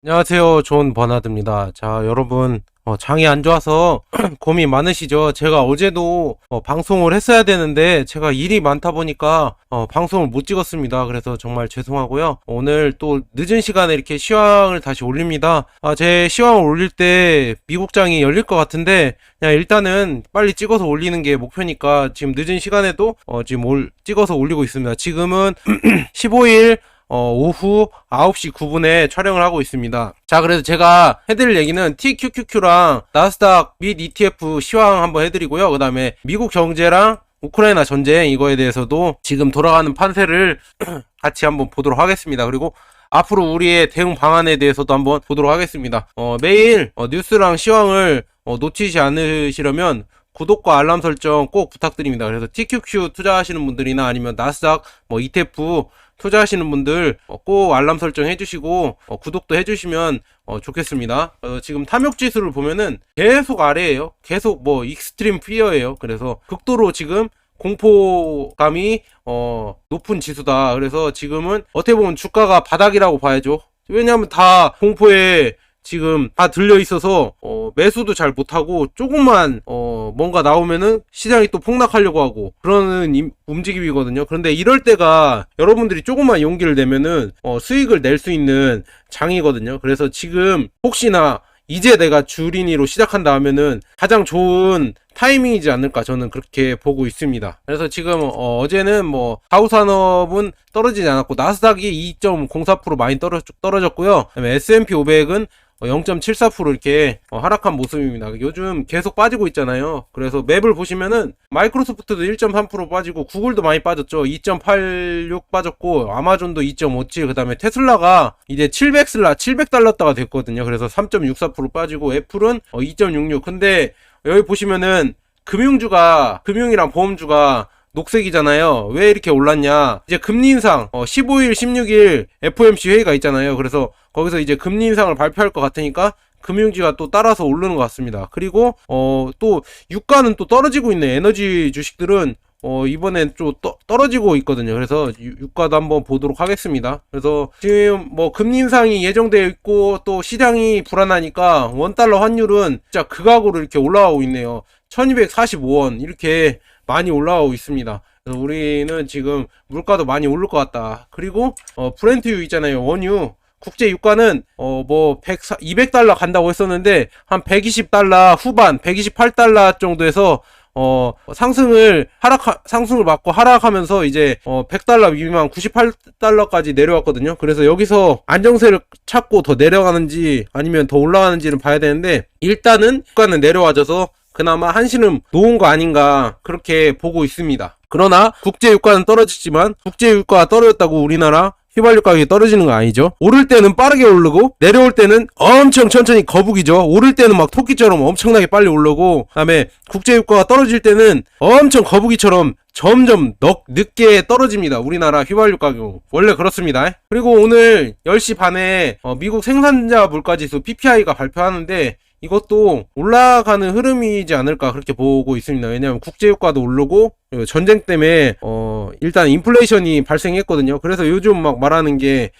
안녕하세요. 존 버나드입니다. 자, 여러분, 장이 안 좋아서 고민 많으시죠? 제가 어제도 방송을 했어야 되는데 제가 일이 많다 보니까 방송을 못 찍었습니다. 그래서 정말 죄송하고요. 오늘 또 늦은 시간에 이렇게 시황을 다시 올립니다. 제 시황을 올릴 때 미국 장이 열릴 것 같은데 그냥 일단은 빨리 찍어서 올리는 게 목표니까 지금 늦은 시간에도 지금 찍어서 올리고 있습니다. 지금은 15일 오후 9시 9분에 촬영을 하고 있습니다. 자, 그래서 제가 해드릴 얘기는 TQQQ랑 나스닥 및 ETF 시황 한번 해드리고요. 그 다음에 미국 경제랑 우크라이나 전쟁 이거에 대해서도 지금 돌아가는 판세를 같이 한번 보도록 하겠습니다. 그리고 앞으로 우리의 대응 방안에 대해서도 한번 보도록 하겠습니다. 매일 뉴스랑 시황을 놓치지 않으시려면 구독과 알람 설정 꼭 부탁드립니다. 그래서 TQQ 투자하시는 분들이나 아니면 나스닥 ETF 투자하시는 분들 꼭 알람 설정 해주시고 구독도 해주시면 좋겠습니다. 지금 탐욕 지수를 보면은 계속 아래에요. 계속 익스트림 피어예요. 그래서 극도로 지금 공포감이 높은 지수다. 그래서 지금은 어떻게 보면 주가가 바닥이라고 봐야죠. 왜냐하면 다 공포에 지금 다 들려 있어서 매수도 잘 못하고 조금만 뭔가 나오면은 시장이 또 폭락하려고 하고 그러는 움직임이거든요. 그런데 이럴 때가 여러분들이 조금만 용기를 내면은 수익을 낼 수 있는 장이거든요. 그래서 지금 혹시나 이제 내가 주린이로 시작한다 하면은 가장 좋은 타이밍이지 않을까 저는 그렇게 보고 있습니다. 그래서 지금 어제는 다우산업은 떨어지지 않았고 나스닥이 2.04% 많이 떨어졌고요. 그다음에 S&P 500은 0.74% 이렇게 하락한 모습입니다. 요즘 계속 빠지고 있잖아요. 그래서 맵을 보시면은 마이크로소프트도 1.3% 빠지고 구글도 많이 빠졌죠. 2.86 빠졌고 아마존도 2.57, 그 다음에 테슬라가 이제 700달러다가 됐거든요. 그래서 3.64% 빠지고 애플은 2.66. 근데 여기 보시면은 금융이랑 보험주가 녹색이잖아요. 왜 이렇게 올랐냐? 이제 금리 인상 15일, 16일 FOMC 회의가 있잖아요. 그래서 거기서 이제 금리 인상을 발표할 것 같으니까 금융주가 또 따라서 오르는 것 같습니다. 그리고 또 유가는 또 떨어지고 있네. 에너지 주식들은 이번엔 좀 떨어지고 있거든요. 그래서 유가도 한번 보도록 하겠습니다. 그래서 지금 금리 인상이 예정되어 있고 또 시장이 불안하니까 원달러 환율은 진짜 극악으로 이렇게 올라가고 있네요. 1245원 이렇게 많이 올라가고 있습니다. 그래서 우리는 지금 물가도 많이 오를 것 같다. 그리고 브렌트유 있잖아요. 원유 국제 유가는 200달러 간다고 했었는데 한 120달러 후반 128달러 정도에서 상승을 받고 하락하면서 이제 100달러 미만 98달러까지 내려왔거든요. 그래서 여기서 안정세를 찾고 더 내려가는지 아니면 더 올라가는지는 봐야 되는데 일단은 유가는 내려와져서 그나마 한시름 놓은 거 아닌가 그렇게 보고 있습니다. 그러나 국제유가는 떨어지지만 국제유가가 떨어졌다고 우리나라 휘발유 가격이 떨어지는 거 아니죠. 오를 때는 빠르게 오르고 내려올 때는 엄청 천천히 거북이죠. 오를 때는 막 토끼처럼 엄청나게 빨리 오르고 그다음에 국제유가가 떨어질 때는 엄청 거북이처럼 점점 늦게 떨어집니다. 우리나라 휘발유 가격 원래 그렇습니다. 그리고 오늘 10시 반에 미국 생산자 물가지수 PPI가 발표하는데 이것도 올라가는 흐름이지 않을까 그렇게 보고 있습니다. 왜냐하면 국제유가도 오르고 전쟁 때문에 일단 인플레이션이 발생했거든요. 그래서 요즘 막 말하는 게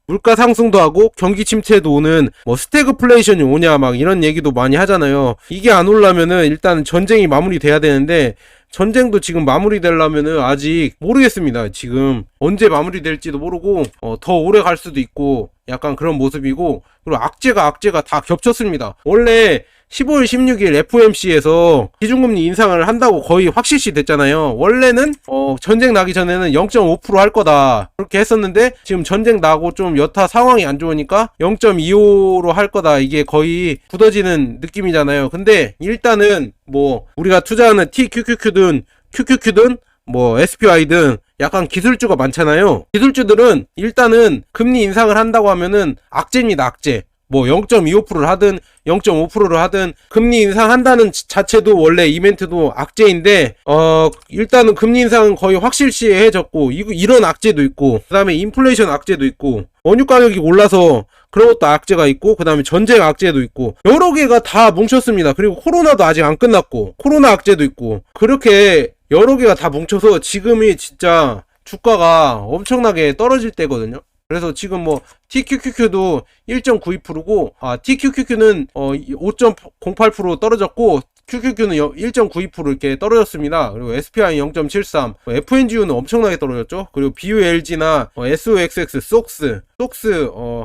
물가 상승도 하고 경기 침체도 오는 스태그플레이션이 오냐 막 이런 얘기도 많이 하잖아요. 이게 안 오려면은 일단 전쟁이 마무리돼야 되는데 전쟁도 지금 마무리되려면은 아직 모르겠습니다. 지금 언제 마무리될지도 모르고 더 오래 갈 수도 있고 약간 그런 모습이고 그리고 악재가 다 겹쳤습니다. 원래 15일, 16일 FOMC에서 기준금리 인상을 한다고 거의 확실시 됐잖아요. 원래는 전쟁 나기 전에는 0.5% 할 거다 그렇게 했었는데 지금 전쟁 나고 좀 여타 상황이 안 좋으니까 0.25로 할 거다 이게 거의 굳어지는 느낌이잖아요. 근데 일단은 우리가 투자하는 TQQQ든 QQQ든 SPY든 약간 기술주가 많잖아요. 기술주들은 일단은 금리 인상을 한다고 하면은 악재입니다. 악재. 0.25%를 하든 0.5%를 하든 금리 인상한다는 자체도 원래 이벤트도 악재인데 일단은 금리 인상은 거의 확실시해졌고 이런 악재도 있고 그 다음에 인플레이션 악재도 있고 원유 가격이 올라서 그런 것도 악재가 있고 그 다음에 전쟁 악재도 있고 여러 개가 다 뭉쳤습니다. 그리고 코로나도 아직 안 끝났고 코로나 악재도 있고 그렇게 여러 개가 다 뭉쳐서 지금이 진짜 주가가 엄청나게 떨어질 때거든요. 그래서 지금 뭐 TQQQ도 1.92%고 TQQQ는 5.08% 떨어졌고 QQQ는 1.92% 이렇게 떨어졌습니다. 그리고 SPI 0.73, FNGU는 엄청나게 떨어졌죠. 그리고 BULG나 SOXX, 속스,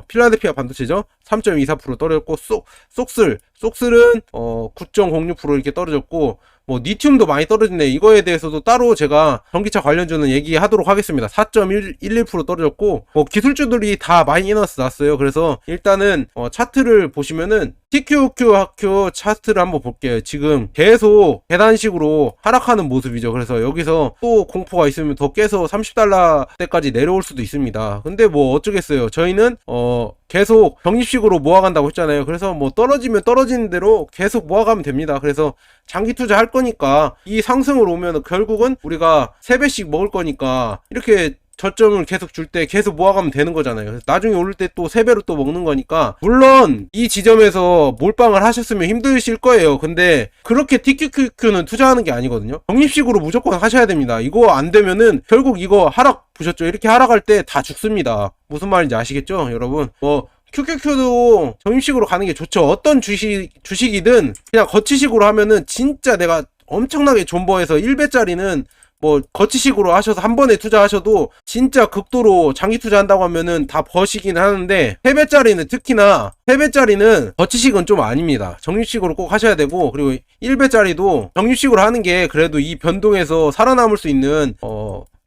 필라델피아 반도체죠. 3.24% 떨어졌고, 속슬은 9.06% 이렇게 떨어졌고, 뭐 니튬도 많이 떨어졌네. 이거에 대해서도 따로 제가 전기차 관련주는 얘기하도록 하겠습니다. 4.11% 떨어졌고, 뭐 기술주들이 다 마이너스 났어요. 그래서 일단은 차트를 보시면은 TQQ 학교 차트를 한번 볼게요. 지금 계속 계단식으로 하락하는 모습이죠. 그래서 여기서 또 공포가 있으면 더 깨서 $30 대까지 내려올 수도 있습니다. 근데 뭐 어쩌겠어요. 저희는 계속 적립식으로 모아간다고 했잖아요. 그래서 뭐 떨어지면 떨어지는 대로 계속 모아가면 됩니다. 그래서 장기 투자할 거니까 이 상승을 오면 결국은 우리가 3배씩 먹을 거니까 이렇게 저점을 계속 줄 때 계속 모아가면 되는 거잖아요. 그래서 나중에 오를 때 또 3배로 또 먹는 거니까, 물론 이 지점에서 몰빵을 하셨으면 힘드실 거예요. 근데 그렇게 TQQQ는 투자하는 게 아니거든요. 적립식으로 무조건 하셔야 됩니다. 이거 안 되면은 결국 이거 하락 보셨죠? 이렇게 하락할 때 다 죽습니다. 무슨 말인지 아시겠죠, 여러분? QQQ도 적립식으로 가는 게 좋죠. 어떤 주식이든 그냥 거치식으로 하면은 진짜 내가 엄청나게 존버해서 1배짜리는 뭐 거치식으로 하셔서 한 번에 투자하셔도 진짜 극도로 장기 투자한다고 하면은 다 버시긴 하는데, 3배짜리는 특히나 3배짜리는 거치식은 좀 아닙니다. 적립식으로 꼭 하셔야 되고, 그리고 1배짜리도 적립식으로 하는 게 그래도 이 변동에서 살아남을 수 있는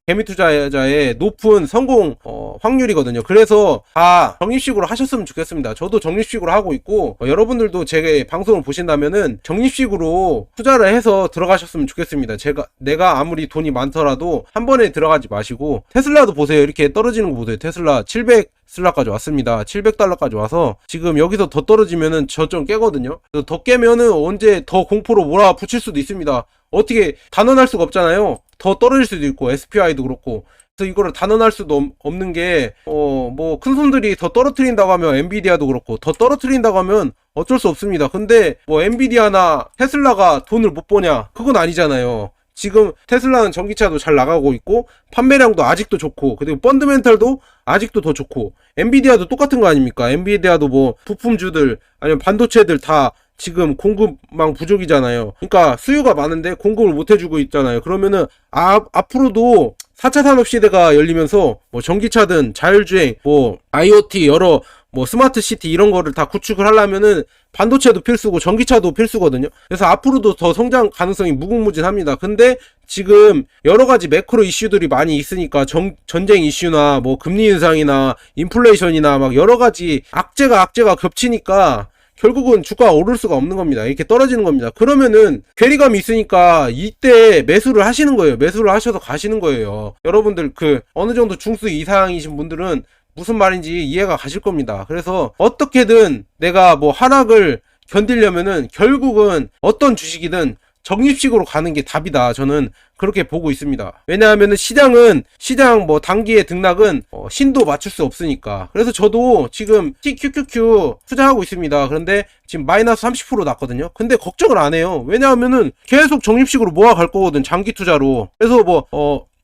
개미 투자자의 높은 성공 확률이거든요. 그래서 다 적립식으로 하셨으면 좋겠습니다. 저도 적립식으로 하고 있고, 여러분들도 제 방송을 보신다면은 적립식으로 투자를 해서 들어가셨으면 좋겠습니다. 내가 아무리 돈이 많더라도 한 번에 들어가지 마시고, 테슬라도 보세요. 이렇게 떨어지는 거 보세요. 테슬라 700달러까지 왔습니다. 700달러까지 와서 지금 여기서 더 떨어지면은 저점 깨거든요. 더 깨면은 언제 더 공포로 몰아붙일 수도 있습니다. 어떻게 단언할 수가 없잖아요. 더 떨어질 수도 있고, SPI도 그렇고. 그래서 이거를 단언할 수도 없는 게, 뭐 큰 손들이 더 떨어뜨린다고 하면 엔비디아도 그렇고, 더 떨어뜨린다고 하면 어쩔 수 없습니다. 근데 뭐 엔비디아나 테슬라가 돈을 못 버냐? 그건 아니잖아요. 지금 테슬라는 전기차도 잘 나가고 있고, 판매량도 아직도 좋고, 그리고 펀드멘탈도 아직도 더 좋고, 엔비디아도 똑같은 거 아닙니까? 엔비디아도 뭐 부품주들 아니면 반도체들 다 지금 공급망 부족이잖아요. 그러니까 수요가 많은데 공급을 못 해주고 있잖아요. 그러면은 앞으로도 4차 산업 시대가 열리면서 뭐 전기차든 자율주행, 뭐 IoT 여러 뭐 스마트 시티 이런 거를 다 구축을 하려면은 반도체도 필수고 전기차도 필수거든요. 그래서 앞으로도 더 성장 가능성이 무궁무진합니다. 근데 지금 여러 가지 매크로 이슈들이 많이 있으니까 전쟁 이슈나 뭐 금리 인상이나 인플레이션이나 막 여러 가지 악재가 겹치니까 결국은 주가가 오를 수가 없는 겁니다. 이렇게 떨어지는 겁니다. 그러면은 괴리감이 있으니까 이때 매수를 하시는 거예요. 매수를 하셔서 가시는 거예요. 여러분들 어느 정도 중수 이상이신 분들은 무슨 말인지 이해가 가실 겁니다. 그래서 어떻게든 내가 뭐 하락을 견디려면은 결국은 어떤 주식이든 적립식으로 가는 게 답이다. 저는 그렇게 보고 있습니다. 왜냐하면은 시장 뭐 단기의 등락은 신도 맞출 수 없으니까. 그래서 저도 지금 TQQQ 투자하고 있습니다. 그런데 지금 마이너스 30% 났거든요. 근데 걱정을 안 해요. 왜냐하면은 계속 적립식으로 모아갈 거거든, 장기 투자로. 그래서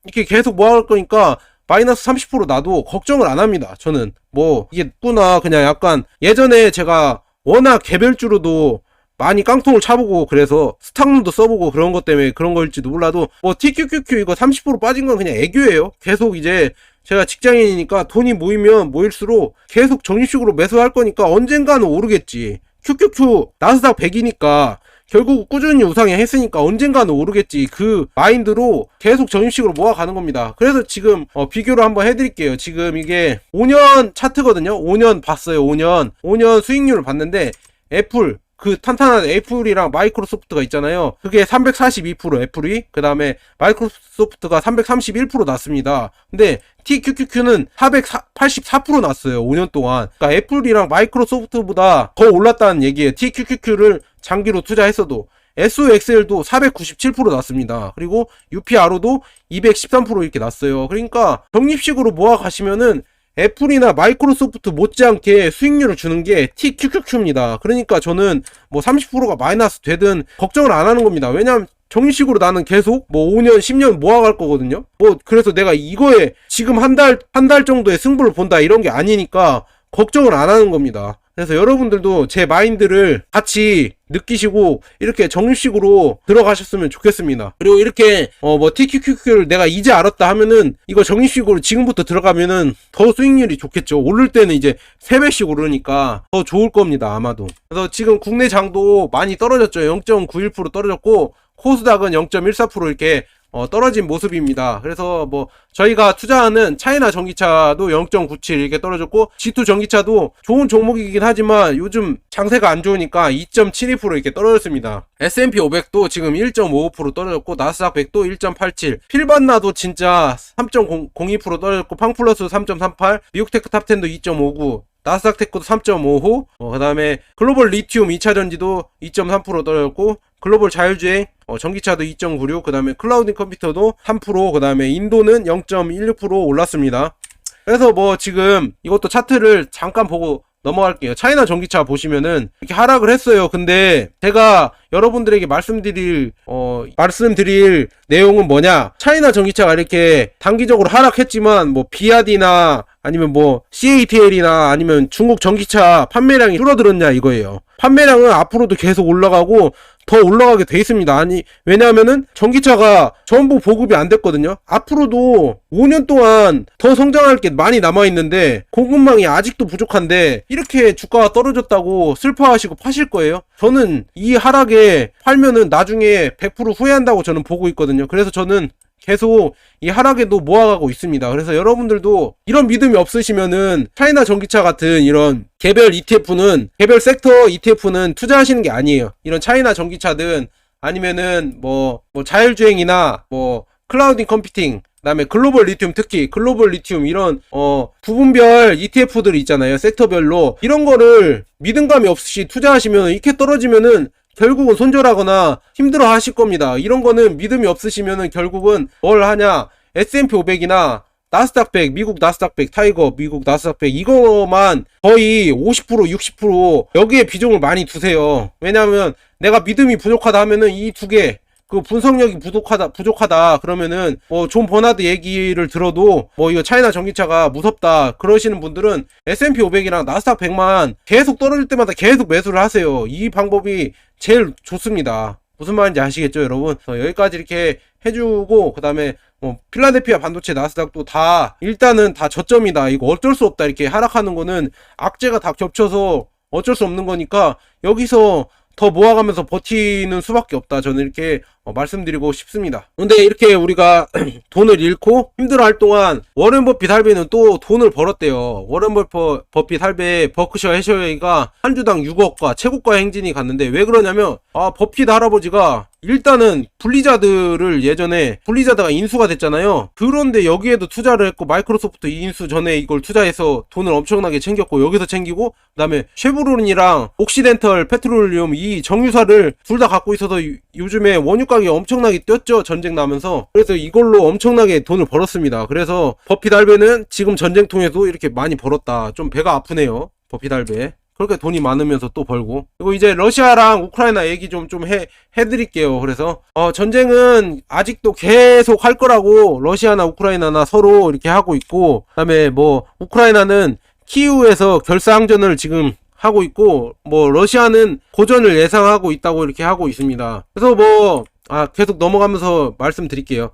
이렇게 계속 모아갈 거니까 마이너스 30% 나도 걱정을 안 합니다. 저는 뭐 이게 꾸나 그냥 약간 예전에 제가 워낙 개별주로도 많이 깡통을 차보고 그래서 스탁론도 써보고 그런 것 때문에 그런 거일지도 몰라도, 뭐 TQQQ 이거 30% 빠진 건 그냥 애교예요. 계속 이제 제가 직장인이니까 돈이 모일수록 계속 적립식으로 매수할 거니까 언젠가는 오르겠지. QQQ 나스닥 100이니까 결국 꾸준히 우상향 했으니까 언젠가는 오르겠지. 그 마인드로 계속 적립식으로 모아가는 겁니다. 그래서 지금 비교를 한번 해드릴게요. 지금 이게 5년 차트거든요. 5년 봤어요. 5년 수익률을 봤는데 애플, 탄탄한 애플이랑 마이크로소프트가 있잖아요. 그게 342% 애플이, 그 다음에 마이크로소프트가 331% 났습니다. 근데 TQQQ는 484% 났어요. 5년 동안. 그러니까 애플이랑 마이크로소프트보다 더 올랐다는 얘기예요. TQQQ를 장기로 투자했어도. SOXL도 497% 났습니다. 그리고 UPRO도 213% 이렇게 났어요. 그러니까 적립식으로 모아 가시면은 애플이나 마이크로소프트 못지않게 수익률을 주는 게 TQQQ입니다. 그러니까 저는 뭐 30%가 마이너스 되든 걱정을 안 하는 겁니다. 왜냐면 정식으로 나는 계속 뭐 5년, 10년 모아갈 거거든요. 뭐 그래서 내가 이거에 지금 한 달 정도의 승부를 본다 이런 게 아니니까 걱정을 안 하는 겁니다. 그래서 여러분들도 제 마인드를 같이 느끼시고 이렇게 정식으로 들어가셨으면 좋겠습니다. 그리고 이렇게 뭐 TQQQ를 내가 이제 알았다 하면은 이거 정식으로 지금부터 들어가면은 더 수익률이 좋겠죠. 오를 때는 이제 3배씩 오르니까 더 좋을 겁니다. 아마도. 그래서 지금 국내 장도 많이 떨어졌죠. 0.91% 떨어졌고 코스닥은 0.14% 이렇게 떨어진 모습입니다. 그래서 뭐 저희가 투자하는 차이나 전기차도 0.97 이렇게 떨어졌고 G2 전기차도 좋은 종목이긴 하지만 요즘 장세가 안 좋으니까 2.72% 이렇게 떨어졌습니다. S&P 500도 지금 1.55% 떨어졌고 나스닥 100도 1.87, 필반나도 진짜 3.02% 떨어졌고 팡플러스 3.38, 미국 테크 탑10도 2.59, 나스닥 테크도 3.55, 그 다음에 글로벌 리튬 2차전지도 2.3% 떨어졌고 글로벌 자율주행 전기차도 2.96, 그 다음에 클라우딩 컴퓨터도 3%, 그 다음에 인도는 0.16% 올랐습니다. 그래서 뭐 지금 이것도 차트를 잠깐 보고 넘어갈게요. 차이나 전기차 보시면은 이렇게 하락을 했어요. 근데 제가 여러분들에게 말씀드릴 내용은 뭐냐, 차이나 전기차가 이렇게 단기적으로 하락했지만 뭐 비아디나 아니면 뭐 CATL이나 아니면 중국 전기차 판매량이 줄어들었냐 이거예요. 판매량은 앞으로도 계속 올라가고 더 올라가게 돼 있습니다. 아니, 왜냐하면은 전기차가 전부 보급이 안 됐거든요. 앞으로도 5년 동안 더 성장할 게 많이 남아있는데 공급망이 아직도 부족한데 이렇게 주가가 떨어졌다고 슬퍼하시고 파실 거예요? 저는 이 하락에 팔면은 나중에 100% 후회한다고 저는 보고 있거든요. 그래서 저는 계속 이 하락에도 모아가고 있습니다. 그래서 여러분들도 이런 믿음이 없으시면은 차이나 전기차 같은 이런 개별 개별 섹터 ETF는 투자하시는 게 아니에요. 이런 차이나 전기차든 아니면은 뭐 자율주행이나 뭐 클라우딩 컴퓨팅, 그다음에 글로벌 리튬, 특히 글로벌 리튬 이런 부분별 ETF들이 있잖아요. 섹터별로 이런 거를 믿음감이 없이 투자하시면 이렇게 떨어지면은 결국은 손절하거나 힘들어 하실 겁니다. 이런 거는 믿음이 없으시면은 결국은 뭘 하냐, S&P 500이나 나스닥 100, 미국 나스닥 100, 타이거, 미국 나스닥 100 이거만 거의 50%, 60% 여기에 비중을 많이 두세요. 왜냐하면 내가 믿음이 부족하다 하면은 이 두 개, 그 분석력이 부족하다 그러면은 뭐 존 버나드 얘기를 들어도 뭐 이거 차이나 전기차가 무섭다 그러시는 분들은 S&P 500이랑 나스닥 100만 계속 떨어질 때마다 계속 매수를 하세요. 이 방법이 제일 좋습니다. 무슨 말인지 아시겠죠, 여러분? 여기까지 이렇게 해주고, 그 다음에 뭐 필라델피아 반도체 나스닥도 다 일단은 다 저점이다, 이거 어쩔 수 없다, 이렇게 하락하는 거는 악재가 다 겹쳐서 어쩔 수 없는 거니까 여기서 더 모아가면서 버티는 수밖에 없다, 저는 이렇게 말씀드리고 싶습니다. 근데 이렇게 우리가 돈을 잃고 힘들어할 동안 워렌 버핏 할배는 또 돈을 벌었대요. 워렌 버핏 할배 버크셔 해셔웨이가 한 주당 6억과 최고가 행진이 갔는데, 왜 그러냐면 버핏 할아버지가 일단은 블리자드를 예전에 블리자드가 인수가 됐잖아요. 그런데 여기에도 투자를 했고, 마이크로소프트 인수 전에 이걸 투자해서 돈을 엄청나게 챙겼고, 여기서 챙기고, 그 다음에 쉐브론이랑 옥시덴털 페트롤리움 이 정유사를 둘 다 갖고 있어서 요즘에 원유 가격이 엄청나게 뛰었죠, 전쟁 나면서. 그래서 이걸로 엄청나게 돈을 벌었습니다. 그래서 버핏 할배는 지금 전쟁통에도 이렇게 많이 벌었다. 좀 배가 아프네요, 버핏 할배. 그렇게 돈이 많으면서 또 벌고. 그리고 이제 러시아랑 우크라이나 얘기 좀 해드릴게요. 그래서 전쟁은 아직도 계속 할 거라고 러시아나 우크라이나나 서로 이렇게 하고 있고, 그다음에 뭐 우크라이나는 키이우에서 결사항전을 지금 하고 있고, 뭐 러시아는 고전을 예상하고 있다고 이렇게 하고 있습니다. 그래서 뭐 계속 넘어가면서 말씀드릴게요.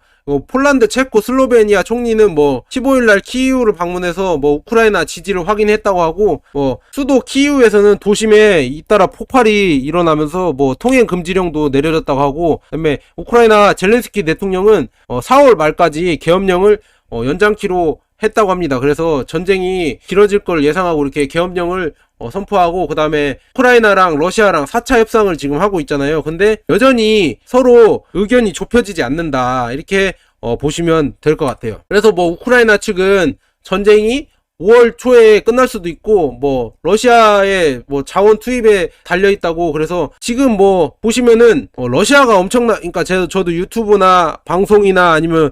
폴란드, 체코, 슬로베니아 총리는 뭐 15일날 키이우를 방문해서 뭐 우크라이나 지지를 확인했다고 하고, 뭐 수도 키이우에서는 도심에 잇따라 폭발이 일어나면서 뭐 통행 금지령도 내려졌다고 하고, 그다음에 우크라이나 젤렌스키 대통령은 4월 말까지 계엄령을 연장키로 했다고 합니다. 그래서 전쟁이 길어질 걸 예상하고 이렇게 계엄령을 선포하고, 그 다음에 우크라이나랑 러시아랑 4차 협상을 지금 하고 있잖아요. 근데 여전히 서로 의견이 좁혀지지 않는다, 이렇게 보시면 될 것 같아요. 그래서 뭐 우크라이나 측은 전쟁이 5월 초에 끝날 수도 있고, 뭐 러시아의 뭐 자원 투입에 달려 있다고. 그래서 지금 뭐 보시면은 러시아가 그러니까 저도 유튜브나 방송이나 아니면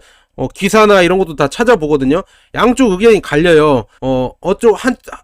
기사나 이런 것도 다 찾아보거든요. 양쪽 의견이 갈려요.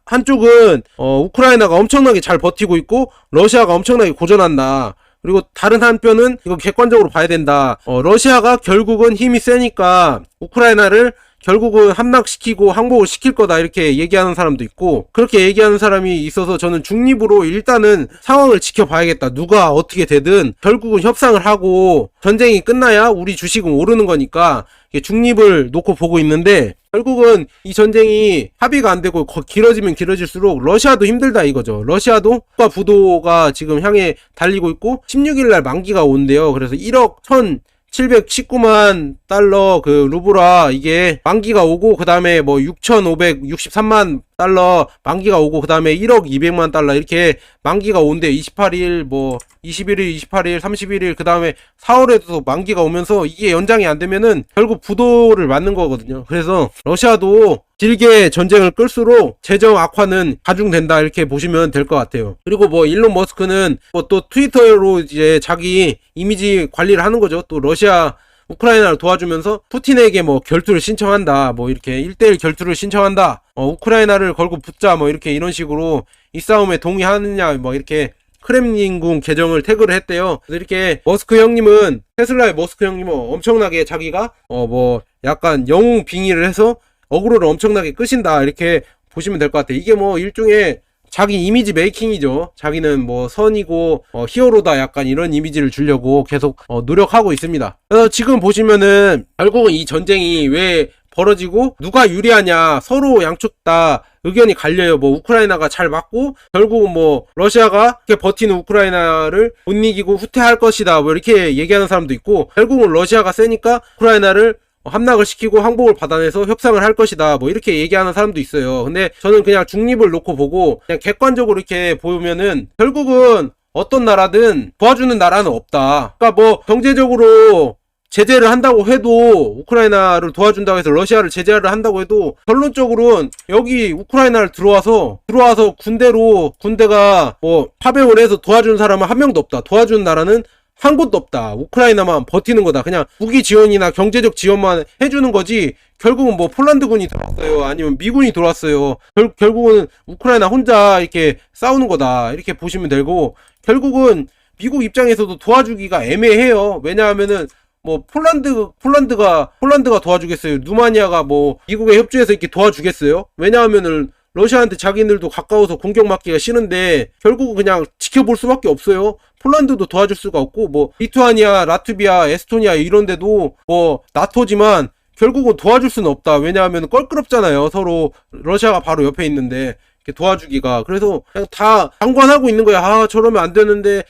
한쪽은 우크라이나가 엄청나게 잘 버티고 있고 러시아가 엄청나게 고전한다. 그리고 다른 한편은 이거 객관적으로 봐야 된다. 러시아가 결국은 힘이 세니까 우크라이나를 결국은 함락시키고 항복을 시킬 거다 이렇게 얘기하는 사람도 있고, 그렇게 얘기하는 사람이 있어서 저는 중립으로 일단은 상황을 지켜봐야겠다. 누가 어떻게 되든 결국은 협상을 하고 전쟁이 끝나야 우리 주식은 오르는 거니까 중립을 놓고 보고 있는데, 결국은 이 전쟁이 합의가 안 되고 길어지면 길어질수록 러시아도 힘들다 이거죠. 러시아도 국가 부도가 지금 향해 달리고 있고 16일 날 만기가 온대요. 그래서 1억 1,719만 달러 그 루브라 이게 만기가 오고, 그 다음에 뭐 6,563만 달러 만기가 오고, 그 다음에 1억 200만 달러 이렇게 만기가 온대. 28일 뭐 21일 28일 31일 그 다음에 4월에도 만기가 오면서 이게 연장이 안 되면은 결국 부도를 맞는 거거든요. 그래서 러시아도 길게 전쟁을 끌수록 재정 악화는 가중된다 이렇게 보시면 될 것 같아요. 그리고 뭐 일론 머스크는 뭐 또 트위터로 이제 자기 이미지 관리를 하는 거죠. 또 러시아 우크라이나를 도와주면서 푸틴에게 뭐 결투를 신청한다, 뭐 이렇게 1대1 결투를 신청한다, 우크라이나를 걸고 붙자, 뭐 이런 식으로 이 싸움에 동의하느냐, 뭐 이렇게 크렘린궁 계정을 태그를 했대요. 그래서 이렇게 머스크 형님은, 테슬라의 머스크 형님은 엄청나게 자기가 뭐 약간 영웅 빙의를 해서 어그로를 엄청나게 끄신다 이렇게 보시면 될 것 같아요. 이게 뭐 일종의 자기 이미지 메이킹이죠. 자기는 뭐 선이고 히어로다, 약간 이런 이미지를 주려고 계속 노력하고 있습니다. 그래서 지금 보시면은 결국은 이 전쟁이 왜 벌어지고 누가 유리하냐, 서로 양쪽 다 의견이 갈려요. 뭐 우크라이나가 잘 맞고 결국은 뭐 러시아가 이렇게 버티는 우크라이나를 못 이기고 후퇴할 것이다, 뭐 이렇게 얘기하는 사람도 있고, 결국은 러시아가 세니까 우크라이나를 함락을 시키고 항복을 받아내서 협상을 할 것이다, 뭐 이렇게 얘기하는 사람도 있어요. 근데 저는 그냥 중립을 놓고 보고 그냥 객관적으로 이렇게 보면은 결국은 어떤 나라든 도와주는 나라는 없다. 그러니까 뭐 경제적으로 제재를 한다고 해도, 우크라이나를 도와준다고 해서 러시아를 제재를 한다고 해도 결론적으로는 여기 우크라이나를 들어와서 군대가 뭐 파병을 해서 도와주는 사람은 한 명도 없다. 도와주는 나라는 한 곳도 없다. 우크라이나만 버티는 거다. 그냥 무기 지원이나 경제적 지원만 해주는 거지, 결국은 뭐 폴란드군이 들어왔어요, 아니면 미군이 들어왔어요, 결국은 우크라이나 혼자 이렇게 싸우는 거다 이렇게 보시면 되고, 결국은 미국 입장에서도 도와주기가 애매해요. 왜냐하면은 뭐 폴란드가 도와주겠어요? 루마니아가 뭐 미국에 협조해서 이렇게 도와주겠어요? 왜냐하면은 러시아한테 자기들도 가까워서 공격 맞기가 싫은데 결국은 그냥 지켜볼 수밖에 없어요. 폴란드도 도와줄 수가 없고, 뭐 리투아니아, 라트비아, 에스토니아 이런 데도 뭐 나토지만 결국은 도와줄 수는 없다. 왜냐하면 껄끄럽잖아요. 서로 러시아가 바로 옆에 있는데 이렇게 도와주기가. 그래서 그냥 다 방관하고 있는 거야. 아 저러면 안 되는데,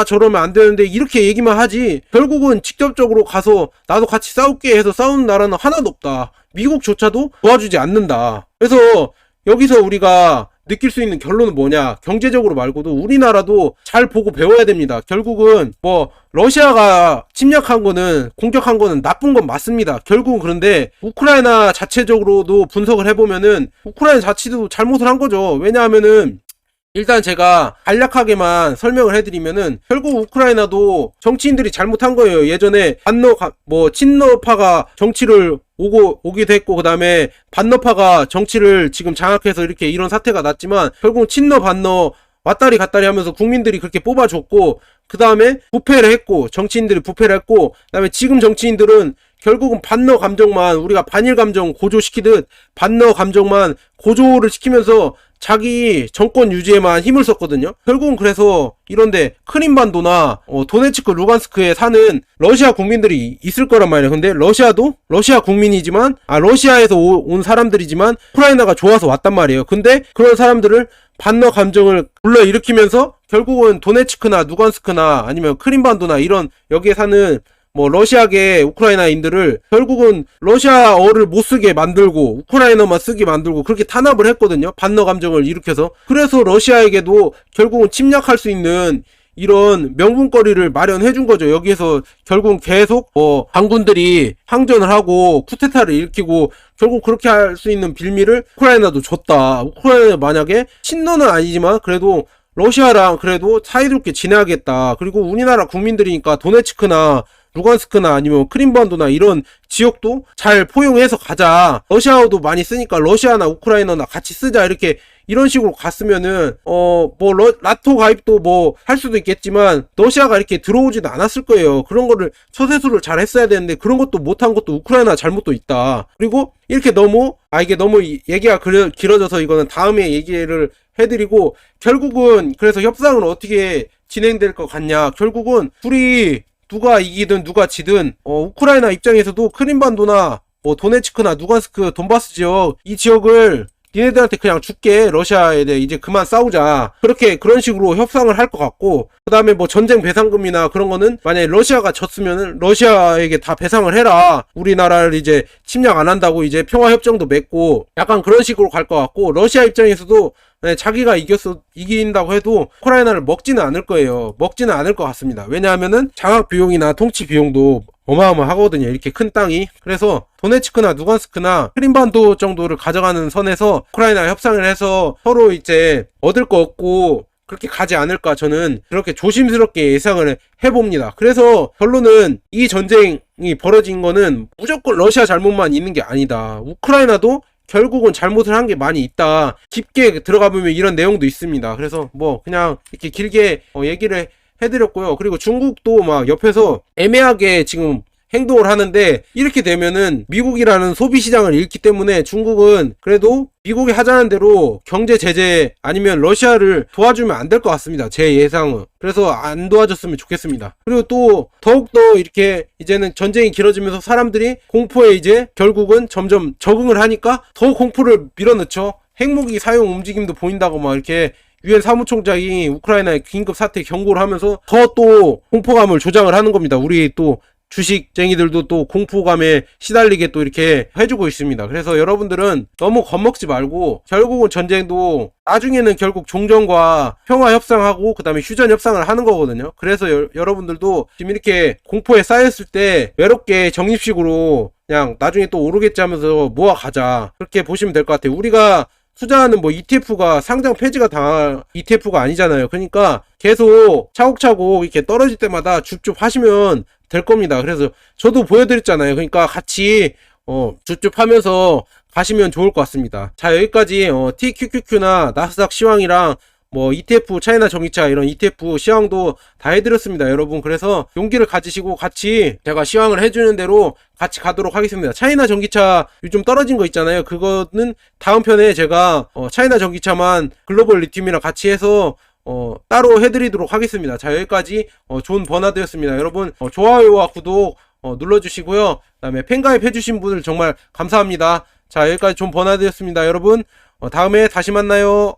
저러면 안 되는데 이렇게 얘기만 하지, 결국은 직접적으로 가서 나도 같이 싸울게 해서 싸우는 나라는 하나도 없다. 미국조차도 도와주지 않는다. 그래서 여기서 우리가 느낄 수 있는 결론은 뭐냐, 경제적으로 말고도 우리나라도 잘 보고 배워야 됩니다. 결국은 뭐 러시아가 침략한 거는, 공격한 거는 나쁜 건 맞습니다. 결국은. 그런데 우크라이나 자체적으로도 분석을 해보면은 우크라이나 자체도 잘못을 한 거죠. 왜냐하면은 일단 제가 간략하게만 설명을 해드리면은 결국 우크라이나도 정치인들이 잘못한 거예요. 예전에 친러파가 정치를 오기도 했고, 그 다음에 반러파가 정치를 지금 장악해서 이렇게 이런 사태가 났지만, 결국 친러 반러 왔다리 갔다리 하면서 국민들이 그렇게 뽑아줬고, 그 다음에 부패를 했고, 정치인들이 부패를 했고, 그 다음에 지금 정치인들은 결국은 반러 감정만, 우리가 반일 감정 고조시키듯 반러 감정만 고조를 시키면서 자기 정권 유지에만 힘을 썼거든요. 결국은 그래서 이런데 크림반도나 도네츠크, 루간스크에 사는 러시아 국민들이 있을 거란 말이에요. 근데 러시아도 러시아 국민이지만, 러시아에서 온 사람들이지만 우크라이나가 좋아서 왔단 말이에요. 근데 그런 사람들을 반러 감정을 불러일으키면서 결국은 도네츠크나 루간스크나 아니면 크림반도나 이런 여기에 사는 뭐 러시아계 우크라이나인들을 결국은 러시아어를 못 쓰게 만들고 우크라이나만 쓰게 만들고 그렇게 탄압을 했거든요. 반러 감정을 일으켜서. 그래서 러시아에게도 결국은 침략할 수 있는 이런 명분거리를 마련해 준 거죠. 여기에서 결국은 계속 반군들이 항전을 하고 쿠데타를 일으키고, 결국 그렇게 할 수 있는 빌미를 우크라이나도 줬다. 우크라이나 만약에 친러는 아니지만 그래도 러시아랑 그래도 사이좋게 지내야겠다. 그리고 우리나라 국민들이니까 도네츠크나 루간스크나 아니면 크림반도나 이런 지역도 잘 포용해서 가자. 러시아어도 많이 쓰니까 러시아나 우크라이나나 같이 쓰자. 이렇게 이런 식으로 갔으면은 나토 가입도 뭐 할 수도 있겠지만 러시아가 이렇게 들어오지도 않았을 거예요. 그런 거를 처세술을 잘 했어야 되는데 그런 것도 못한 것도 우크라이나 잘못도 있다. 그리고 이렇게 이게 너무 얘기가 길어져서 이거는 다음에 얘기를 해드리고, 결국은 그래서 협상은 어떻게 진행될 것 같냐. 결국은 둘이 누가 이기든 누가 지든 우크라이나 입장에서도 크림반도나 뭐 도네츠크나 누간스크, 돈바스 지역, 이 지역을 니네들한테 그냥 줄게, 러시아에 대해 이제 그만 싸우자, 그런 식으로 협상을 할 것 같고, 그 다음에 뭐 전쟁 배상금이나 그런 거는 만약에 러시아가 졌으면은 러시아에게 다 배상을 해라, 우리나라를 이제 침략 안 한다고 이제 평화협정도 맺고, 약간 그런 식으로 갈 것 같고, 러시아 입장에서도 자기가 이긴다고 해도 우크라이나를 먹지는 않을 거예요. 먹지는 않을 것 같습니다. 왜냐하면은 장악 비용이나 통치 비용도 어마어마하거든요, 이렇게 큰 땅이. 그래서 도네츠크나 누간스크나 크림반도 정도를 가져가는 선에서 우크라이나 협상을 해서 서로 이제 얻을 거 얻고 그렇게 가지 않을까, 저는 그렇게 조심스럽게 예상을 해봅니다. 그래서 결론은 이 전쟁이 벌어진 거는 무조건 러시아 잘못만 있는 게 아니다. 우크라이나도 결국은 잘못을 한 게 많이 있다. 깊게 들어가 보면 이런 내용도 있습니다. 그래서 뭐 그냥 이렇게 길게 얘기를 해드렸고요. 그리고 중국도 막 옆에서 애매하게 지금 행동을 하는데, 이렇게 되면은 미국이라는 소비 시장을 잃기 때문에 중국은 그래도 미국이 하자는 대로 경제 제재 아니면 러시아를 도와주면 안 될 것 같습니다, 제 예상은. 그래서 안 도와줬으면 좋겠습니다. 그리고 또 더욱더 이렇게 이제는 전쟁이 길어지면서 사람들이 공포에 이제 결국은 점점 적응을 하니까 더 공포를 밀어넣죠. 핵무기 사용 움직임도 보인다고 막 이렇게 유엔 사무총장이 우크라이나의 긴급 사태 경고를 하면서 더 또 공포감을 조장을 하는 겁니다. 우리 또 주식쟁이들도 또 공포감에 시달리게 또 이렇게 해주고 있습니다. 그래서 여러분들은 너무 겁먹지 말고, 결국은 전쟁도 나중에는 결국 종전과 평화 협상하고 그 다음에 휴전 협상을 하는 거거든요. 그래서 여러분들도 지금 이렇게 공포에 쌓였을 때 외롭게 적립식으로 그냥 나중에 또 오르겠지 하면서 모아가자, 그렇게 보시면 될 것 같아요. 우리가 투자하는 뭐 ETF가 상장 폐지가 당할 ETF가 아니잖아요. 그러니까 계속 차곡차곡 이렇게 떨어질 때마다 줍줍 하시면 될 겁니다. 그래서 저도 보여드렸잖아요. 그러니까 같이 줍줍 하면서 가시면 좋을 것 같습니다. 자, 여기까지 TQQQ나 나스닥 시황이랑 뭐 ETF 차이나 전기차 이런 ETF 시황도 다 해드렸습니다, 여러분. 그래서 용기를 가지시고 같이 제가 시황을 해주는 대로 같이 가도록 하겠습니다. 차이나 전기차 요즘 떨어진 거 있잖아요. 그거는 다음 편에 제가 차이나 전기차만 글로벌 리튬이랑 같이 해서 따로 해드리도록 하겠습니다. 자, 여기까지 존 버나드였습니다. 여러분 좋아요와 구독 눌러주시고요. 그 다음에 팬가입 해주신 분들 정말 감사합니다. 자, 여기까지 존 버나드였습니다. 여러분 다음에 다시 만나요.